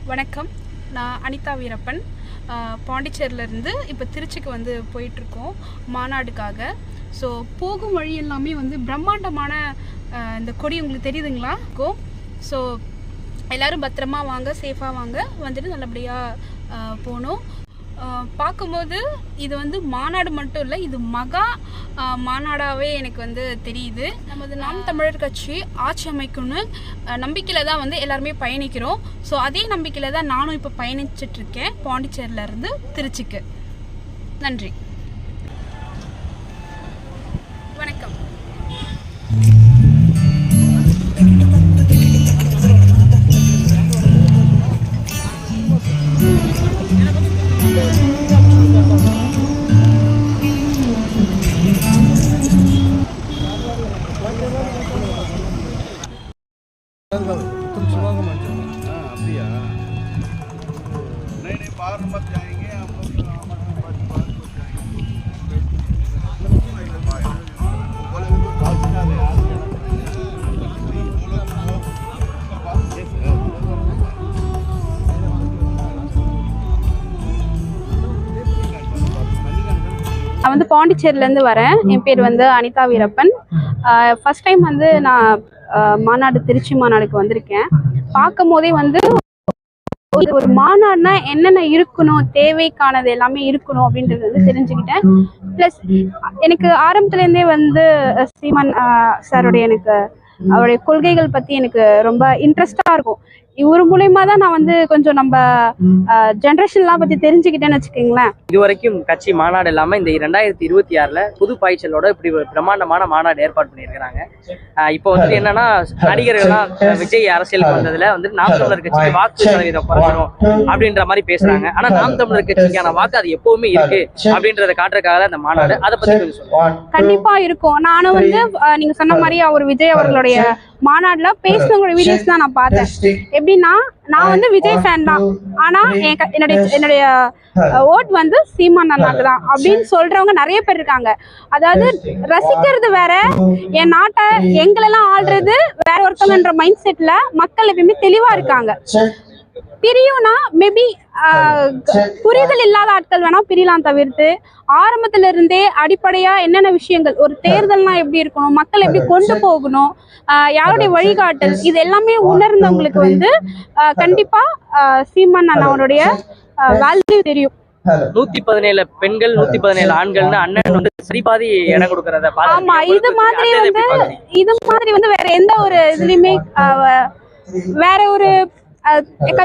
வணக்கம். நான் அனிதா வீரப்பன். பாண்டிச்சேரியிலேருந்து இப்போ திருச்சிக்கு வந்து போயிட்டுருக்கோம் மாநாடுக்காக. ஸோ போகும் வழி எல்லாமே வந்து பிரம்மாண்டமான இந்த கொடி உங்களுக்கு தெரியுதுங்களா? ஸோ எல்லோரும் பத்திரமா வாங்க, சேஃபாக வாங்க, வந்துட்டு நல்லபடியாக போகணும். பார்க்கும்போது இது வந்து மாநாடு மட்டும் இல்லை, இது மகா மாநாடாகவே எனக்கு வந்து தெரியுது. நமது நாம் தமிழர் கட்சி ஆட்சி அமைக்கணும்னு நம்பிக்கையில் தான் வந்து எல்லாருமே பயணிக்கிறோம். ஸோ அதே நம்பிக்கையில் தான் நானும் இப்போ பயணிச்சிட்ருக்கேன் பாண்டிச்சேரியிலேருந்து திருச்சிக்கு. நன்றி, வணக்கம். அப்படியா? नहीं बाहर मत जाएंगे हम लोग। நான் வந்து பாண்டிச்சேரியிலேருந்து வரேன். என் பேர் வந்து அனிதா வீரப்பன். ஃபர்ஸ்ட் டைம் வந்து நான் மாநாடு, திருச்சி மாநாடுக்கு வந்திருக்கேன். பார்க்கும் போதே வந்து ஒரு மாநாடுனா என்னென்ன இருக்கணும், தேவைக்கானது எல்லாமே இருக்கணும் அப்படின்றது வந்து தெரிஞ்சுக்கிட்டேன். ப்ளஸ் எனக்கு ஆரம்பத்துலேருந்தே வந்து சீமான் சாருடைய அவருடைய கொள்கைகள் பற்றி எனக்கு ரொம்ப இன்ட்ரெஸ்டாக இருக்கும். இவர் மூலயமா தான் நான் வந்து கொஞ்சம் நம்ம ஜென்ரேஷன்லாம் பற்றி தெரிஞ்சுக்கிட்டேன்னு வச்சுக்கோங்களேன். இதுவரைக்கும் கட்சி மாநாடு இல்லாமல் இந்த 2026 புது பாய்ச்சலோட இப்படி ஒரு பிரம்மாண்டமான மாநாடு ஏற்பாடு பண்ணியிருக்கிறாங்க. இப்போ வந்துட்டு என்னன்னா, நடிகர்கள்லாம் விஜய் அரசியலுக்கு வந்ததுல வந்துட்டு நாம் தமிழர் கட்சிக்கு வாக்கு சதவீதம் குறைஞ்சிரும் அப்படின்ற மாதிரி பேசுறாங்க. ஆனா நாம் தமிழர் கட்சிக்கான வாக்கு அது எப்பவுமே இருக்கு அப்படின்றத காட்டுறதுக்காக அந்த மாநாடு. அதை பத்தி கொஞ்சம் சொல்லுங்க. கண்டிப்பா இருக்கும். நானும் வந்து நீங்க சொன்ன மாதிரி அவர் விஜய் அவர்களுடைய மாநாடுல பேசினவங்களோட வீடியோஸ் தான் நான் பார்த்தேன். எப்படின்னா, நான் வந்து விஜய் ஃபேன் தான், ஆனா என்னுடைய ஓட் வந்து சீமான் அண்ணாக்கு தான் அப்படின்னு சொல்றவங்க நிறைய பேர் இருக்காங்க. அதாவது ரசிக்கிறது வேற, என் நாட்டை எங்களெல்லாம் ஆள்றது வேற ஒருத்தவங்கன்ற மைண்ட் செட்ல மக்கள் எப்பயுமே தெளிவா இருக்காங்க. பிரியும்னா மேபி புரிதல் இல்லாத ஆட்கள் வேணா பிரியலாம், தவிர்த்து ஆரம்பத்துல இருந்தே அடிப்படையா என்னென்ன விஷயங்கள், ஒரு தேர்தல்னா எப்படி இருக்கணும், மக்கள் எப்படி கொண்டு போகணும், யாருடைய வழிகாட்டல், இது எல்லாமே உணர்ந்தவங்களுக்கு வந்து கண்டிப்பா சீமான் அண்ணாவுடைய வேல்யூ தெரியும். 117 பெண்கள் 117 ஆண்கள்னு அண்ணன் வந்து சரிபாதி இடம் கொடுக்கறத. ஆமா, இது மாதிரி வந்து வேற எந்த ஒரு இதுலயுமே வேற ஒரு